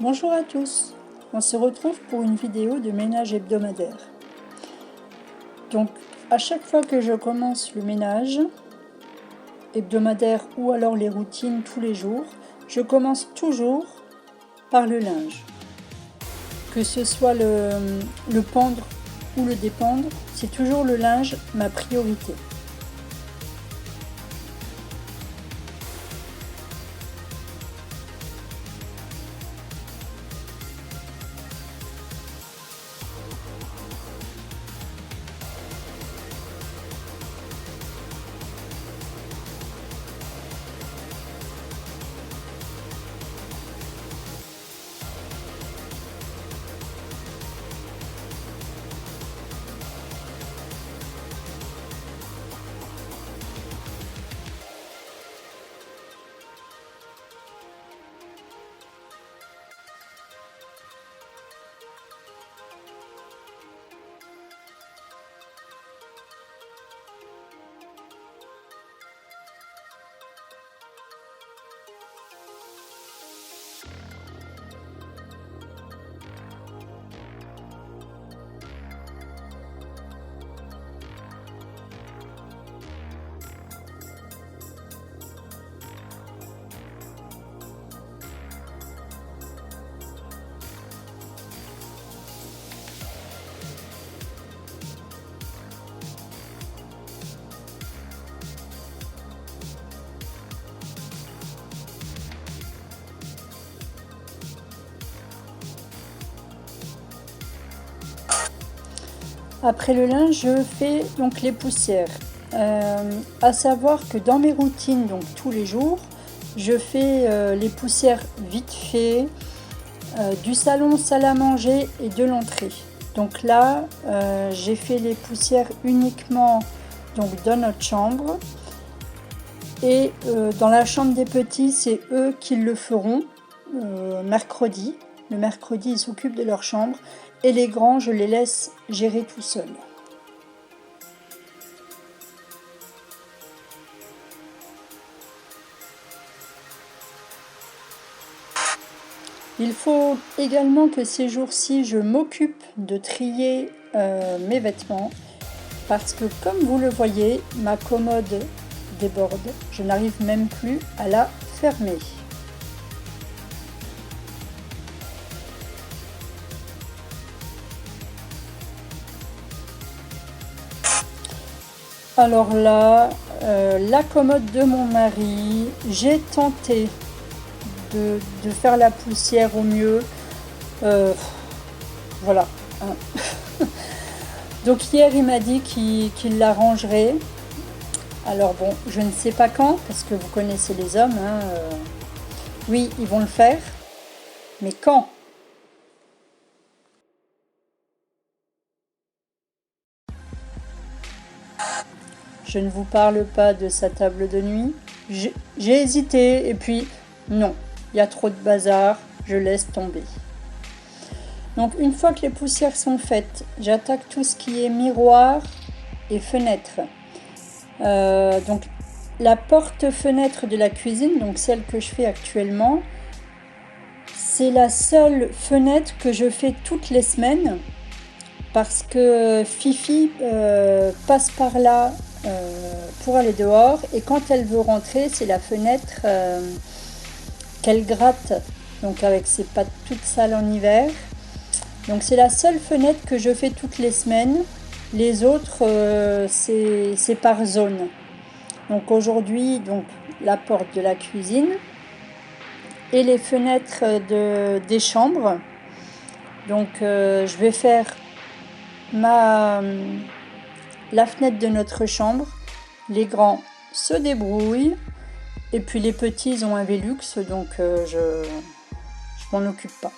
Bonjour à tous, on se retrouve pour une vidéo de ménage hebdomadaire. Donc à chaque fois que je commence le ménage hebdomadaire ou alors les routines tous les jours, je commence toujours par le linge. Que ce soit le pendre ou le dépendre, c'est toujours le linge ma priorité. Après le linge, je fais donc les poussières. À savoir que dans mes routines, donc tous les jours, je fais les poussières vite fait, du salon, salle à manger et de l'entrée. Donc là, j'ai fait les poussières uniquement donc, dans notre chambre. Et dans la chambre des petits, c'est eux qui le feront mercredi. Le mercredi, ils s'occupent de leur chambre. Et les grands, je les laisse gérer tout seuls. Il faut également que ces jours-ci, je m'occupe de trier mes vêtements. Parce que comme vous le voyez, ma commode déborde. Je n'arrive même plus à la fermer. Alors là, la commode de mon mari, j'ai tenté de faire la poussière au mieux. Voilà. Donc hier, il m'a dit qu'il la rangerait. Alors bon, je ne sais pas quand, parce que vous connaissez les hommes. Oui, ils vont le faire. Mais quand ? Je ne vous parle pas de sa table de nuit. J'ai hésité et puis non, il y a trop de bazar, je laisse tomber. Donc une fois que les poussières sont faites, j'attaque tout ce qui est miroir et fenêtre. Donc la porte-fenêtre de la cuisine, donc celle que je fais actuellement, c'est la seule fenêtre que je fais toutes les semaines parce que Fifi passe par là pour aller dehors et quand elle veut rentrer, c'est la fenêtre qu'elle gratte, donc avec ses pattes toutes sales en hiver. Donc c'est la seule fenêtre que je fais toutes les semaines. Les autres, c'est par zone. Donc aujourd'hui, donc, la porte de la cuisine et les fenêtres des chambres. Donc je vais faire la fenêtre de notre chambre. Les grands se débrouillent. Et puis les petits, ils ont un Velux, donc je m'en occupe pas.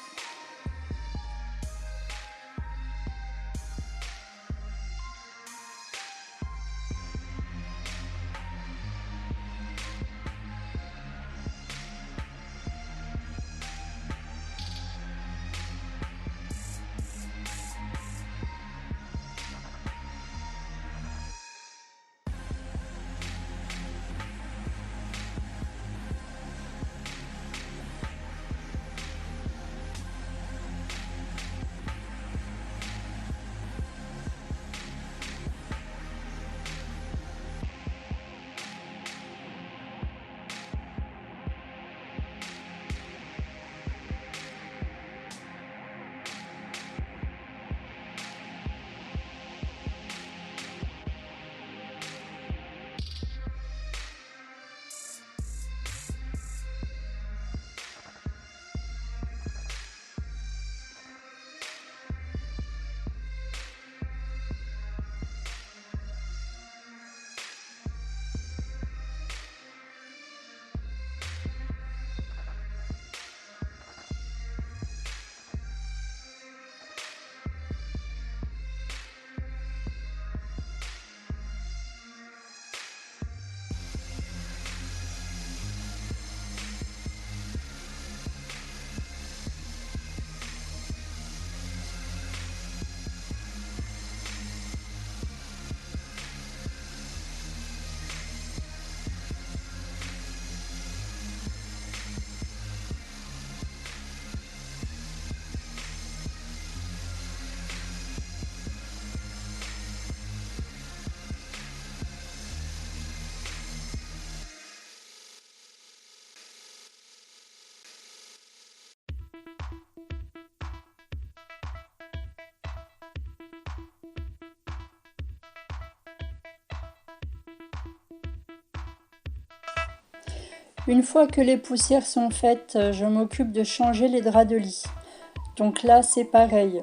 Une fois que les poussières sont faites, je m'occupe de changer les draps de lit. Donc là, c'est pareil.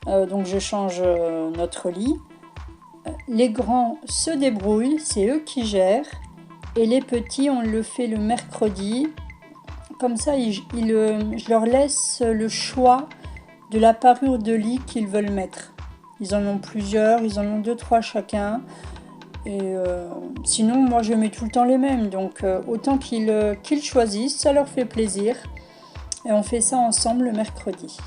Donc je change notre lit. Les grands se débrouillent, c'est eux qui gèrent. Et les petits, on le fait le mercredi. Comme ça, je leur laisse le choix de la parure de lit qu'ils veulent mettre. Ils en ont plusieurs, ils en ont 2, 3 chacun. Et sinon, moi, je mets tout le temps les mêmes. Donc, autant qu'ils choisissent, ça leur fait plaisir. Et on fait ça ensemble le mercredi.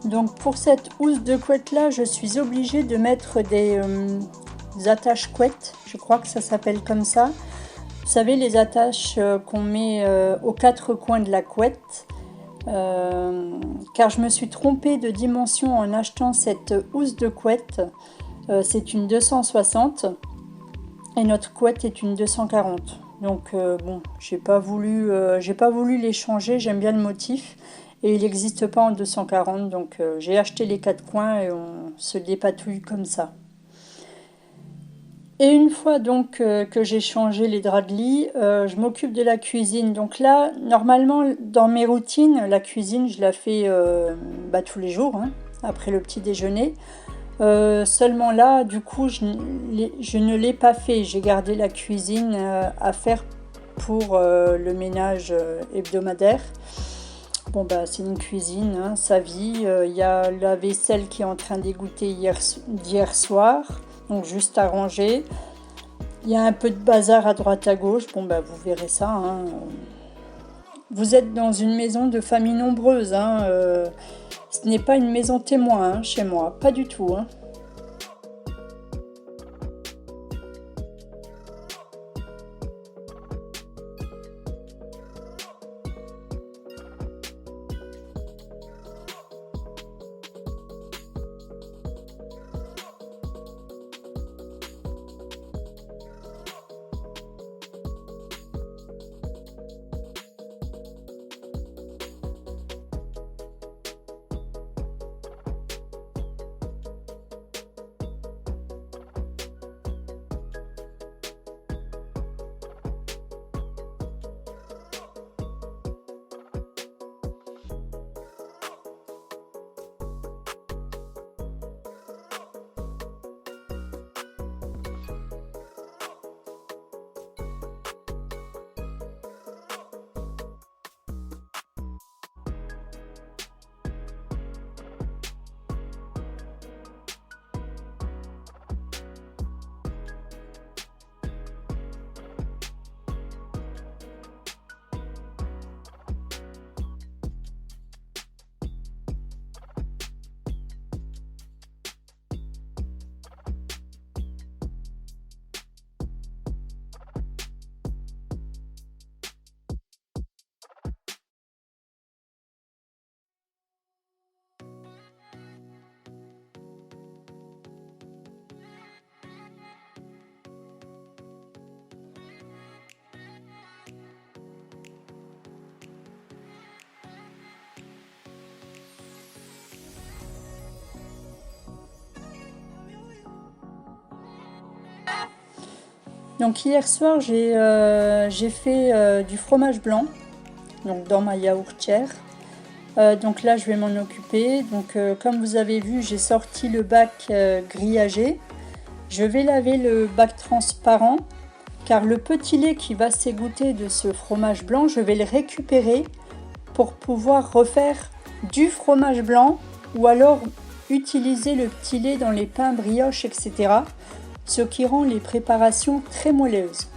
Donc pour cette housse de couette là, je suis obligée de mettre des attaches couettes, je crois que ça s'appelle comme ça. Vous savez, les attaches qu'on met aux 4 coins de la couette. Car je me suis trompée de dimension en achetant cette housse de couette. C'est une 260 et notre couette est une 240. Donc bon, j'ai pas voulu les changer, j'aime bien le motif. Et il n'existe pas en 240, donc j'ai acheté les 4 coins et on se dépatouille comme ça. Et une fois donc que j'ai changé les draps de lit, je m'occupe de la cuisine. Donc là, normalement, dans mes routines, la cuisine, je la fais tous les jours, hein, après le petit déjeuner. Seulement là, du coup, je ne l'ai pas fait. J'ai gardé la cuisine à faire pour le ménage hebdomadaire. Bon c'est une cuisine, hein, ça vit. Y a la vaisselle qui est en train d'égoutter d'hier soir, donc juste à ranger. Il y a un peu de bazar à droite à gauche. Bon vous verrez ça. Hein. Vous êtes dans une maison de famille nombreuse. Hein, ce n'est pas une maison témoin hein, chez moi, pas du tout. Hein. Donc hier soir, j'ai fait du fromage blanc, donc dans ma yaourtière. Donc là, je vais m'en occuper. Donc comme vous avez vu, j'ai sorti le bac grillagé. Je vais laver le bac transparent, car le petit lait qui va s'égoutter de ce fromage blanc, je vais le récupérer pour pouvoir refaire du fromage blanc ou alors utiliser le petit lait dans les pains brioches, etc. Ce qui rend les préparations très moelleuses.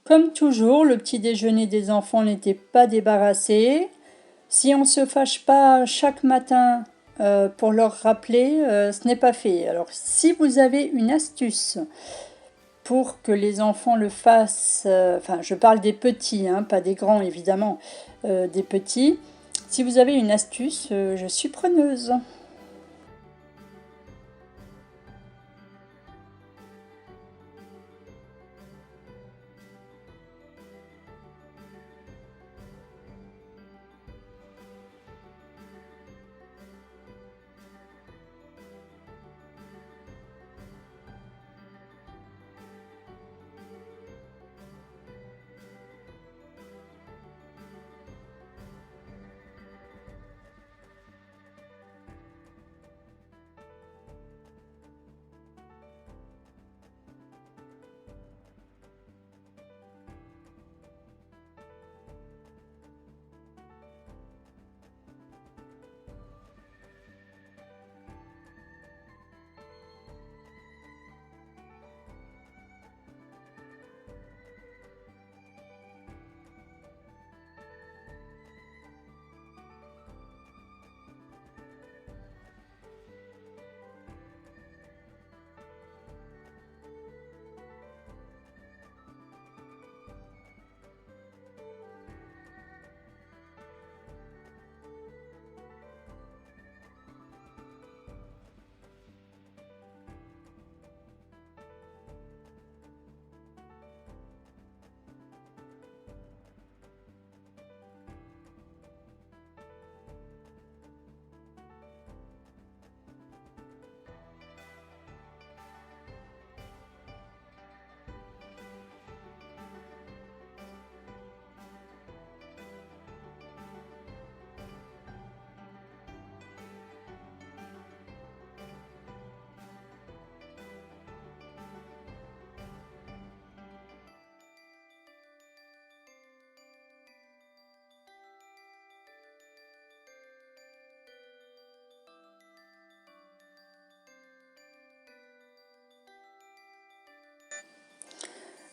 Comme toujours, le petit déjeuner des enfants n'était pas débarrassé. Si on ne se fâche pas chaque matin pour leur rappeler, ce n'est pas fait. Alors si vous avez une astuce pour que les enfants le fassent, enfin je parle des petits, hein, pas des grands évidemment, des petits. Si vous avez une astuce, je suis preneuse.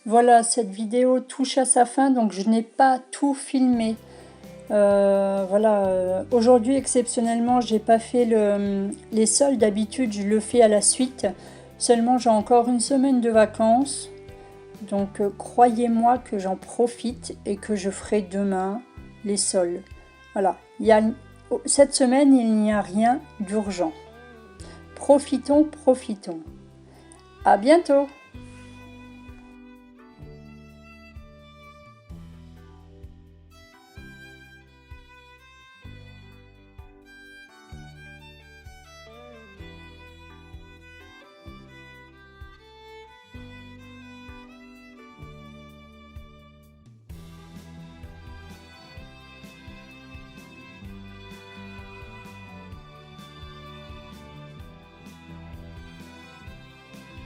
Voilà, cette vidéo touche à sa fin, donc je n'ai pas tout filmé. Voilà, aujourd'hui exceptionnellement, j'ai pas fait les sols. D'habitude, je le fais à la suite. Seulement, j'ai encore une semaine de vacances. Donc, croyez-moi que j'en profite et que je ferai demain les sols. Voilà, cette semaine, il n'y a rien d'urgent. Profitons, profitons. À bientôt!